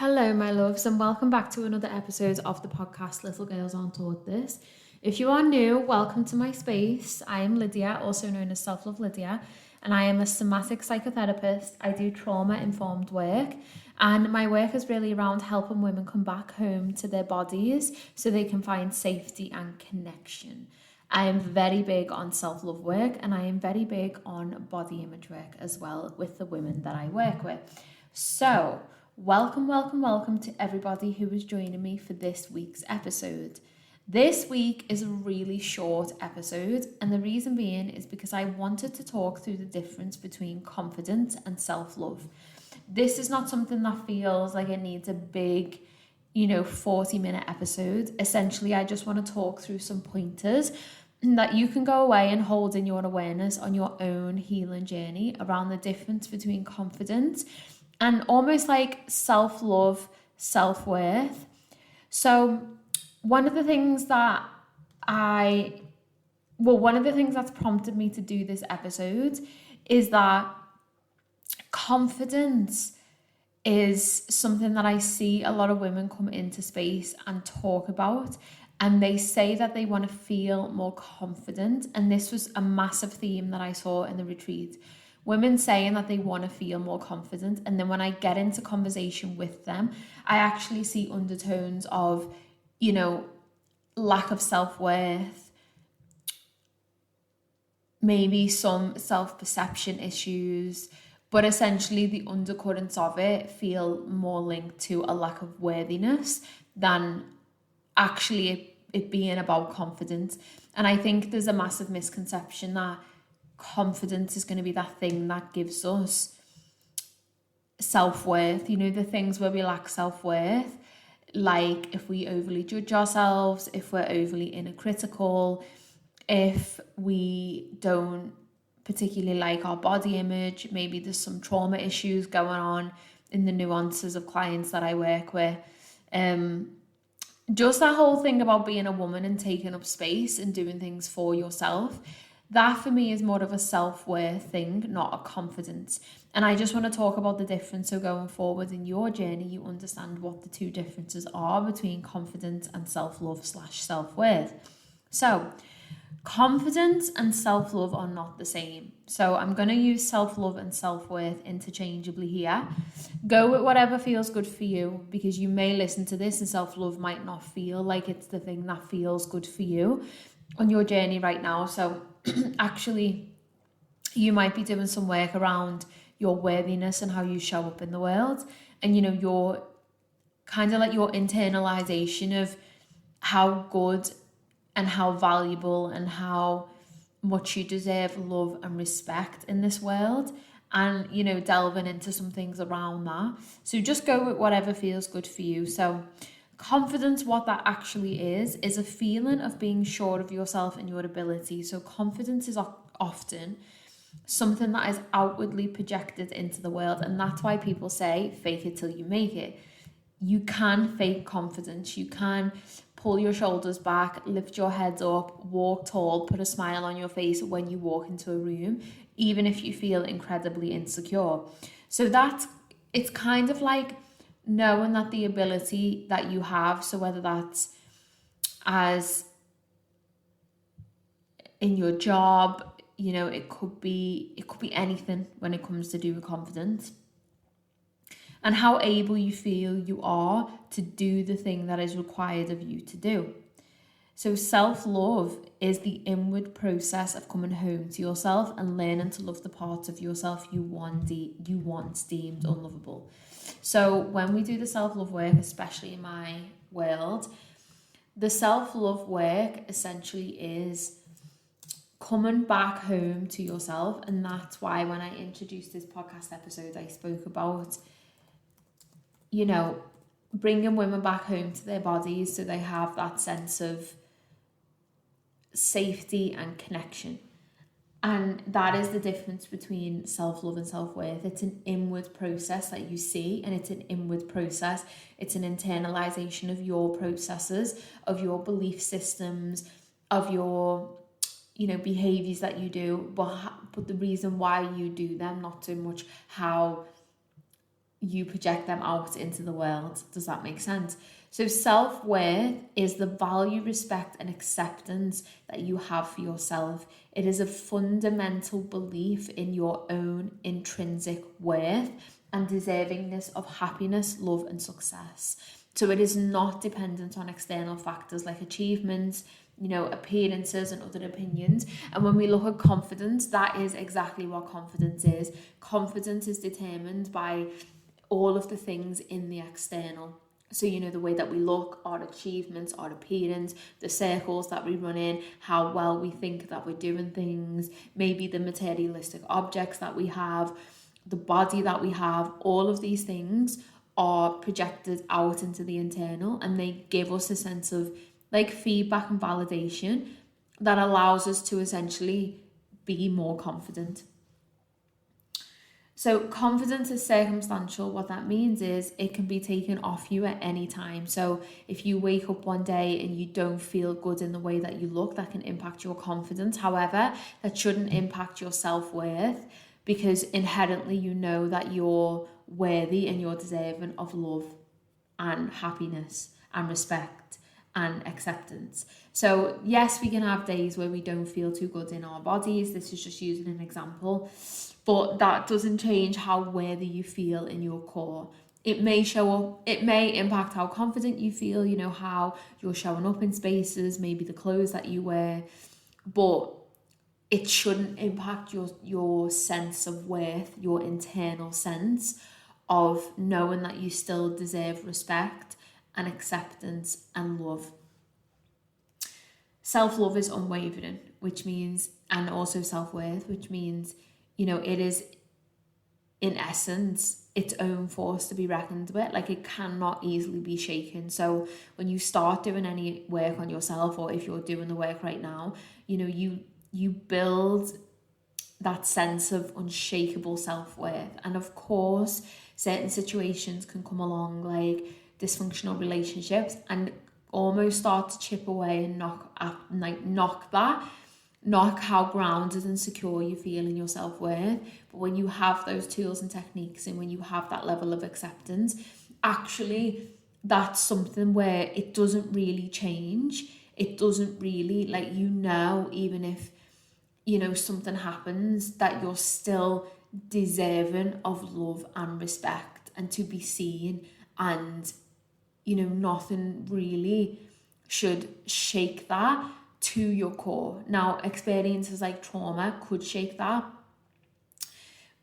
Hello, my loves, and welcome back to another episode of the podcast Little Girls Aren't Taught This. If you are new, welcome to my space. I am Lydia, also known as Self-Love Lydia, and I am a somatic psychotherapist. I do trauma-informed work, and my work is really around helping women come back home to their bodies so they can find safety and connection. I am very big on self-love work, and I am very big on body image work as well with the women that I work with. So, welcome to everybody who is joining me for this week's episode. This week is a really short episode, and the reason being is because I wanted to talk through the difference between confidence and self-love. This is not something that feels like it needs a big, 40-minute episode. Essentially, I just want to talk through some pointers that you can go away and hold in your awareness on your own healing journey around the difference between confidence and almost like self-love, self-worth. So one of the things that's prompted me to do this episode is that confidence is something that I see a lot of women come into space and talk about, and they say that they want to feel more confident. And this was a massive theme that I saw in the retreat. Women saying that they want to feel more confident, and then when I get into conversation with them, I actually see undertones of, lack of self-worth, maybe some self-perception issues, but essentially the undercurrents of it feel more linked to a lack of worthiness than actually it being about confidence. And I think there's a massive misconception that confidence is going to be that thing that gives us self-worth, the things where we lack self-worth, like if we overly judge ourselves, if we're overly inner critical, if we don't particularly like our body image, maybe there's some trauma issues going on in the nuances of clients that I work with. Just that whole thing about being a woman and taking up space and doing things for yourself, that for me is more of a self-worth thing, not a confidence. And I just want to talk about the difference so going forward in your journey, you understand what the two differences are between confidence and self-love / self-worth. So, confidence and self-love are not the same. So I'm going to use self-love and self-worth interchangeably here. Go with whatever feels good for you, because you may listen to this and self-love might not feel like it's the thing that feels good for you on your journey right now. So actually, you might be doing some work around your worthiness and how you show up in the world, and your kind of like your internalization of how good and how valuable and how much you deserve love and respect in this world, and delving into some things around that. So just go with whatever feels good for you. So confidence, what that actually is a feeling of being sure of yourself and your ability. So confidence is often something that is outwardly projected into the world, and that's why people say fake it till you make it. You can fake confidence. You can pull your shoulders back, lift your head up, walk tall, put a smile on your face when you walk into a room, even if you feel incredibly insecure. So it's kind of like knowing that the ability that you have, so whether that's as in your job, it could be anything when it comes to do with confidence, and how able you feel you are to do the thing that is required of you to do. So self-love is the inward process of coming home to yourself and learning to love the parts of yourself you once deemed unlovable. So when we do the self-love work, especially in my world, the self-love work essentially is coming back home to yourself. And that's why when I introduced this podcast episode, I spoke about bringing women back home to their bodies so they have that sense of safety and connection. And that is the difference between self-love and self-worth. It's an inward process that you see, and it's an inward process. It's an internalization of your processes, of your belief systems, of your behaviors that you do, but the reason why you do them, not so much how you project them out into the world. Does that make sense? So self-worth is the value, respect, and acceptance that you have for yourself. It is a fundamental belief in your own intrinsic worth and deservingness of happiness, love, and success. So it is not dependent on external factors like achievements, appearances and other opinions. And when we look at confidence, that is exactly what confidence is. Confidence is determined by all of the things in the external. So, the way that we look, our achievements, our appearance, the circles that we run in, how well we think that we're doing things, maybe the materialistic objects that we have, the body that we have, all of these things are projected out into the internal, and they give us a sense of like feedback and validation that allows us to essentially be more confident. So confidence is circumstantial. What that means is it can be taken off you at any time. So if you wake up one day and you don't feel good in the way that you look, that can impact your confidence. However, that shouldn't impact your self-worth, because inherently you know that you're worthy and you're deserving of love and happiness and respect and acceptance. So yes, we can have days where we don't feel too good in our bodies. This is just using an example. But that doesn't change how worthy you feel in your core. It may show up, it may impact how confident you feel, how you're showing up in spaces, maybe the clothes that you wear, but it shouldn't impact your sense of worth, your internal sense of knowing that you still deserve respect and acceptance and love. Self-love is unwavering, which means, and also self-worth, which means, it is in essence its own force to be reckoned with. Like, it cannot easily be shaken. So when you start doing any work on yourself, or if you're doing the work right now, you build that sense of unshakable self-worth. And of course, certain situations can come along, like dysfunctional relationships, and almost start to chip away and knock how grounded and secure you feel in your self-worth. But when you have those tools and techniques, and when you have that level of acceptance, actually that's something where it doesn't really change. It doesn't really, even if something happens, that you're still deserving of love and respect and to be seen, and nothing really should shake that to your core. Now, experiences like trauma could shake that,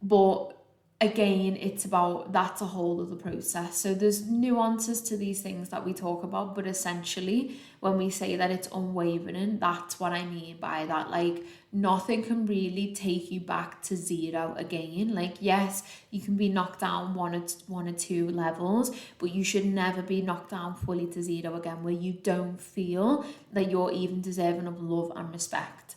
but again, it's about, that's a whole other process. So there's nuances to these things that we talk about, but essentially when we say that it's unwavering, that's what I mean by that. Like, nothing can really take you back to zero again. Like, yes, you can be knocked down one or two levels, but you should never be knocked down fully to zero again, where you don't feel that you're even deserving of love and respect.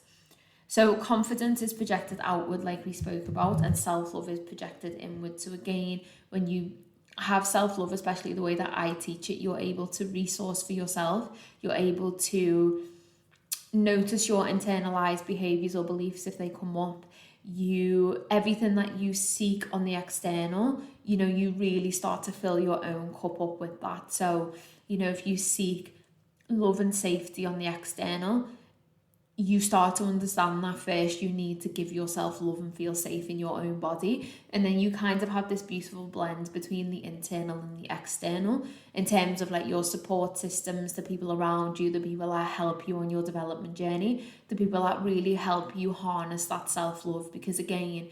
So confidence is projected outward, like we spoke about, and self-love is projected inward. So again, when you have self-love, especially the way that I teach it, you're able to resource for yourself. You're able to notice your internalized behaviors or beliefs if they come up. Everything that you seek on the external, you really start to fill your own cup up with that. So, if you seek love and safety on the external, you start to understand that first you need to give yourself love and feel safe in your own body. And then you kind of have this beautiful blend between the internal and the external, in terms of like your support systems, the people around you, the people that help you on your development journey, the people that really help you harness that self-love. Because again,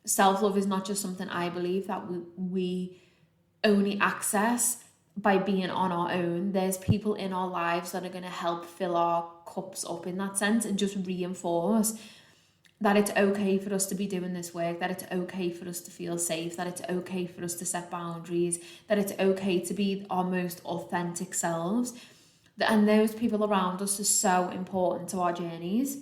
self-love is not just something, I believe, that we only access by being on our own. There's people in our lives that are going to help fill our cups up in that sense, and just reinforce that it's okay for us to be doing this work, that it's okay for us to feel safe, that it's okay for us to set boundaries, that it's okay to be our most authentic selves. And those people around us are so important to our journeys.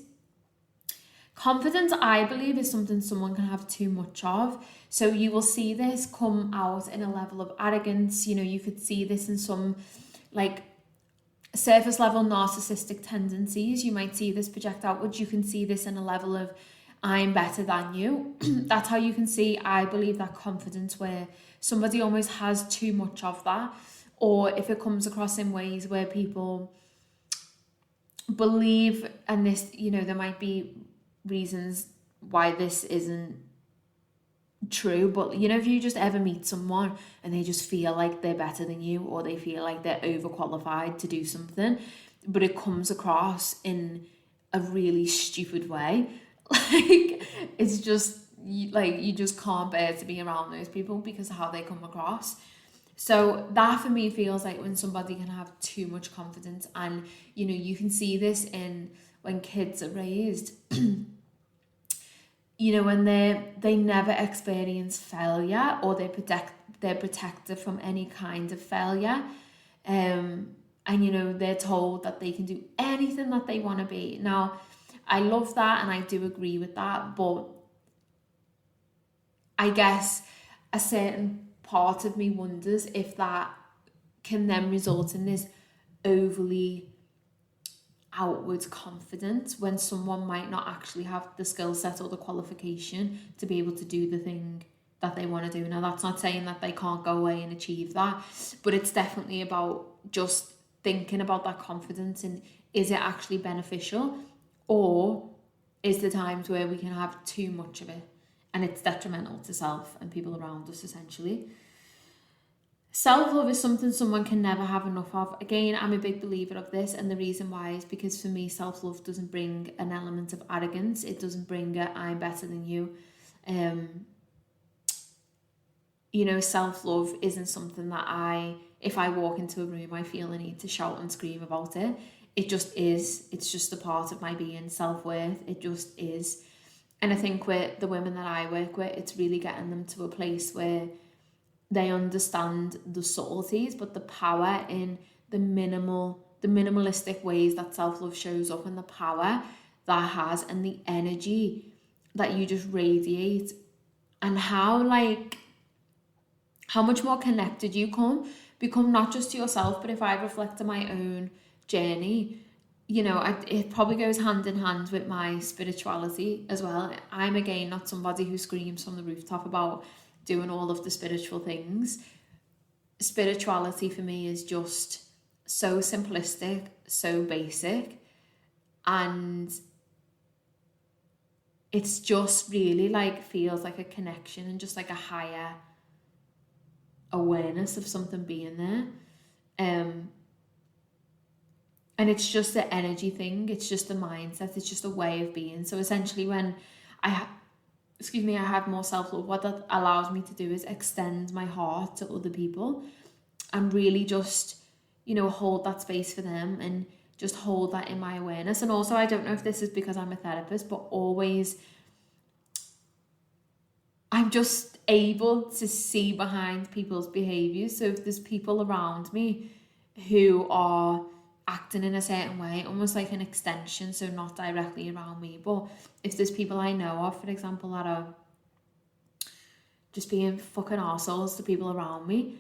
Confidence, I believe, is something someone can have too much of. So you will see this come out in a level of arrogance. You could see this in some like surface level narcissistic tendencies. You might see this project outwards. You can see this in a level of I'm better than you. That's how you can see, I believe, that confidence where somebody almost has too much of that, or if it comes across in ways where people believe, and this, there might be reasons why this isn't true, but if you just ever meet someone and they just feel like they're better than you, or they feel like they're overqualified to do something, but it comes across in a really stupid way, like it's just like you just can't bear to be around those people because of how they come across. So that for me feels like when somebody can have too much confidence, and you can see this in when kids are raised when they never experience failure, or they're protected from any kind of failure, and they're told that they can do anything that they want to be. Now I love that and I do agree with that, but I guess a certain part of me wonders if that can then result in this overly outward confidence when someone might not actually have the skill set or the qualification to be able to do the thing that they want to do. Now that's not saying that they can't go away and achieve that, but it's definitely about just thinking about that confidence, and is it actually beneficial, or is there times where we can have too much of it and it's detrimental to self and people around us essentially. Self-love is something someone can never have enough of. Again, I'm a big believer of this, and the reason why is because for me, self-love doesn't bring an element of arrogance. It doesn't bring a I'm better than you. Self-love isn't something that if I walk into a room, I feel a need to shout and scream about it. It just is. It's just a part of my being. Self-worth, it just is. And I think with the women that I work with, it's really getting them to a place where they understand the subtleties, but the power in the minimalistic ways that self-love shows up, and the power that has, and the energy that you just radiate, and how much more connected you become not just to yourself, but if I reflect on my own journey, it probably goes hand in hand with my spirituality as well. I'm again not somebody who screams from the rooftop about doing all of the spiritual things. Spirituality for me is just so simplistic, so basic, and it's just really feels like a connection and just like a higher awareness of something being there. And it's just the energy thing, it's just the mindset, it's just a way of being. So essentially when I have more self-love, what that allows me to do is extend my heart to other people and really just, hold that space for them and just hold that in my awareness. And also, I don't know if this is because I'm a therapist, but always I'm just able to see behind people's behaviours. So if there's people around me who are acting in a certain way, almost like an extension, so not directly around me, but if there's people I know of, for example, that are just being fucking arseholes to people around me,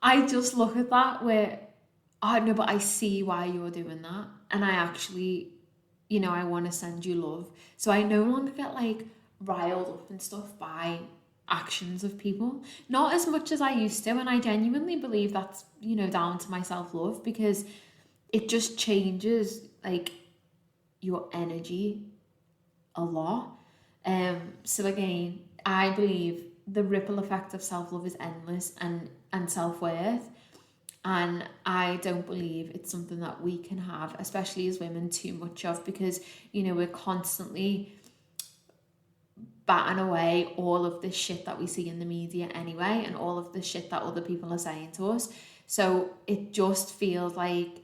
I just look at that where, oh no, but I see why you're doing that, and I actually, I want to send you love. So I no longer get riled up and stuff by actions of people, not as much as I used to, and I genuinely believe that's down to my self-love, because it just changes your energy a lot. So again, I believe the ripple effect of self-love is endless, and self-worth, and I don't believe it's something that we can have, especially as women, too much of, because we're constantly batting away all of this shit that we see in the media anyway, and all of the shit that other people are saying to us. So it just feels like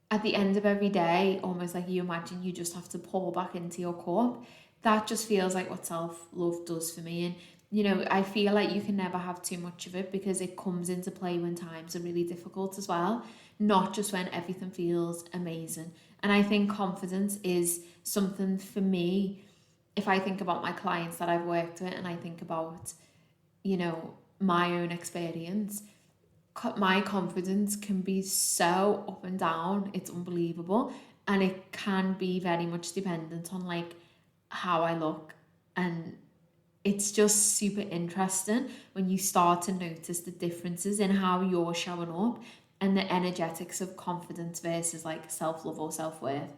at the end of every day, almost like you imagine you just have to pour back into your cup. That just feels like what self-love does for me. And I feel like you can never have too much of it, because it comes into play when times are really difficult as well, not just when everything feels amazing. And I think confidence is something for me. If I think about my clients that I've worked with, and I think about, my own experience, my confidence can be so up and down. It's unbelievable. And it can be very much dependent on how I look and it's just super interesting when you start to notice the differences in how you're showing up and the energetics of confidence versus like self-love or self-worth.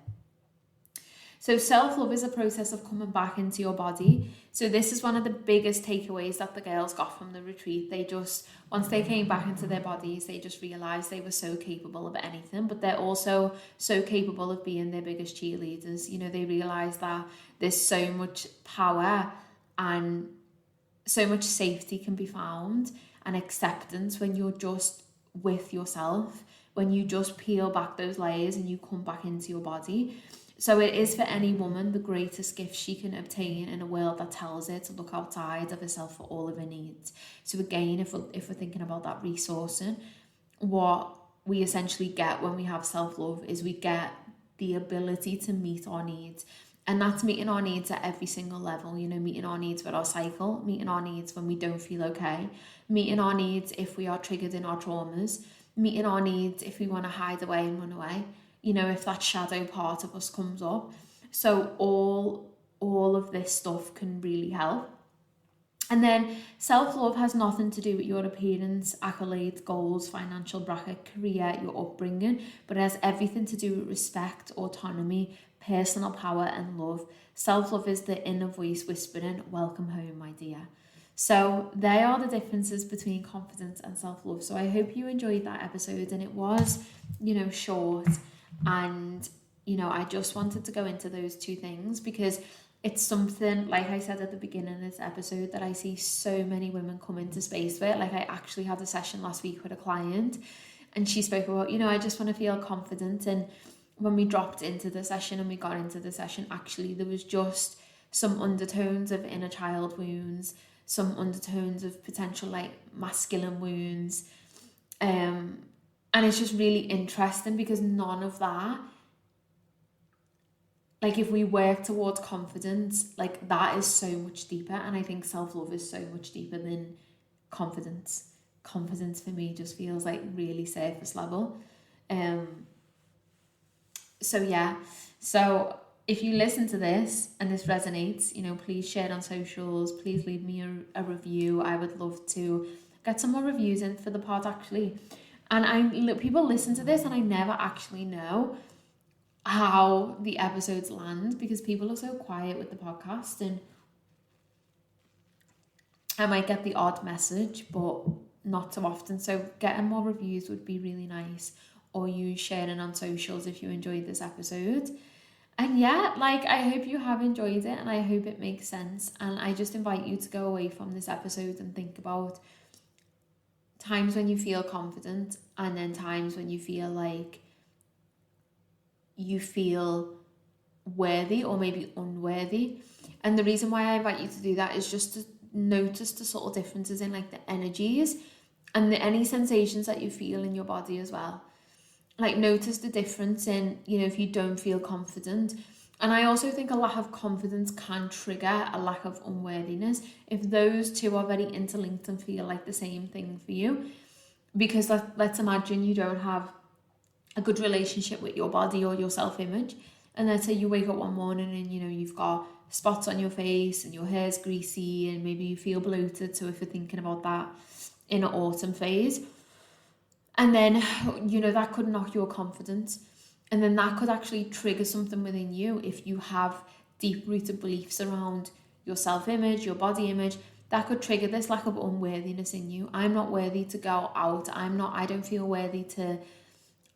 So self-love is a process of coming back into your body. So this is one of the biggest takeaways that the girls got from the retreat. They just, once they came back into their bodies, they just realized they were so capable of anything, but they're also so capable of being their biggest cheerleaders. You know, they realized that there's so much power and so much safety can be found and acceptance when you're just with yourself, when you just peel back those layers and you come back into your body. So it is for any woman the greatest gift she can obtain in a world that tells her to look outside of herself for all of her needs. So again, if we're thinking about that resourcing, what we essentially get when we have self-love is we get the ability to meet our needs. And that's meeting our needs at every single level, you know, meeting our needs with our cycle, meeting our needs when we don't feel okay, meeting our needs if we are triggered in our traumas, meeting our needs if we want to hide away and run away, you know, if that shadow part of us comes up. So all of this stuff can really help. And then self-love has nothing to do with your appearance, accolades, goals, financial bracket, career, your upbringing, but it has everything to do with respect, autonomy, personal power and love. Self-love is the inner voice whispering, welcome home, my dear. So they are the differences between confidence and self-love. So I hope you enjoyed that episode, and it was, you know, short, and, you know, I just wanted to go into those two things because it's something, like I said at the beginning of this episode, that I see so many women come into space with. Like I actually had a session last week with a client and she spoke about, you know, I just want to feel confident. And when we dropped into the session and we got into the session, actually there was just some undertones of inner child wounds, some undertones of potential like masculine wounds. And it's just really interesting because none of that, like if we work towards confidence, like that is so much deeper. And I think self-love is so much deeper than confidence. Confidence for me just feels like really surface level. So yeah, so if you listen to this and this resonates, you know, please share it on socials, please leave me a review. I would love to get some more reviews in for the pod actually. And people listen to this and I never actually know how the episodes land because people are so quiet with the podcast, and I might get the odd message but not so often. So getting more reviews would be really nice, or you sharing on socials if you enjoyed this episode. And yeah, like I hope you have enjoyed it and I hope it makes sense, and I just invite you to go away from this episode and think about times when you feel confident and then times when you feel like you feel worthy or maybe unworthy. And the reason why I invite you to do that is just to notice the subtle differences in like the energies and any sensations that you feel in your body as well. Like notice the difference in, you know, if you don't feel confident. And I also think a lack of confidence can trigger a lack of unworthiness if those two are very interlinked and feel like the same thing for you. Because let's imagine you don't have a good relationship with your body or your self-image, and let's say you wake up one morning and, you know, you've got spots on your face and your hair's greasy and maybe you feel bloated. So if you're thinking about that in an autumn phase, and then, you know, that could knock your confidence. And then that could actually trigger something within you if you have deep-rooted beliefs around your self-image, your body image. That could trigger this lack of unworthiness in you. I'm not worthy to go out. I don't feel worthy to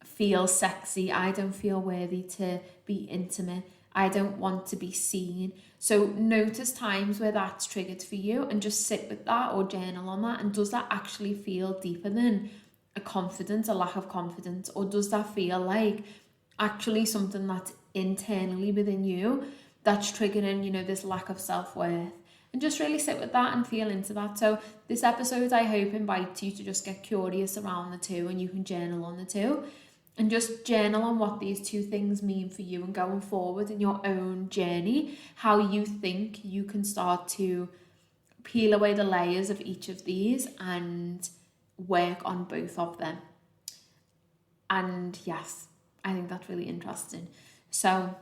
feel sexy. I don't feel worthy to be intimate. I don't want to be seen. So notice times where that's triggered for you and just sit with that or journal on that. And does that actually feel deeper than a confidence, a lack of confidence? Or does that feel like actually something that's internally within you that's triggering, you know, this lack of self-worth? And just really sit with that and feel into that. So this episode, I hope, invites you to just get curious around the two, and you can journal on the two and just journal on what these two things mean for you, and going forward in your own journey, how you think you can start to peel away the layers of each of these and work on both of them. And yes, I think that's really interesting. So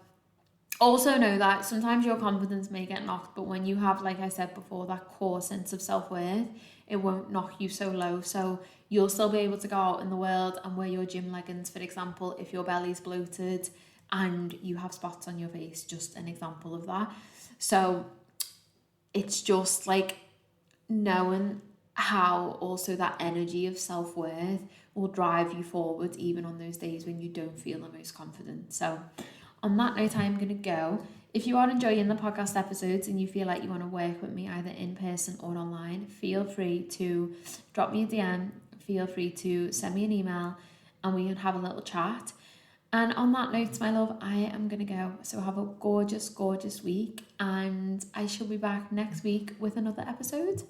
Also know that sometimes your confidence may get knocked, but when you have, like I said before, that core sense of self-worth, it won't knock you so low. So you'll still be able to go out in the world and wear your gym leggings, for example, if your belly's bloated and you have spots on your face, just an example of that. So it's just like knowing how also that energy of self-worth will drive you forward even on those days when you don't feel the most confident. So on that note, I'm going to go. If you are enjoying the podcast episodes and you feel like you want to work with me either in person or online, feel free to drop me a DM, feel free to send me an email, and we can have a little chat. And on that note, my love, I am going to go. So have a gorgeous, gorgeous week, and I shall be back next week with another episode.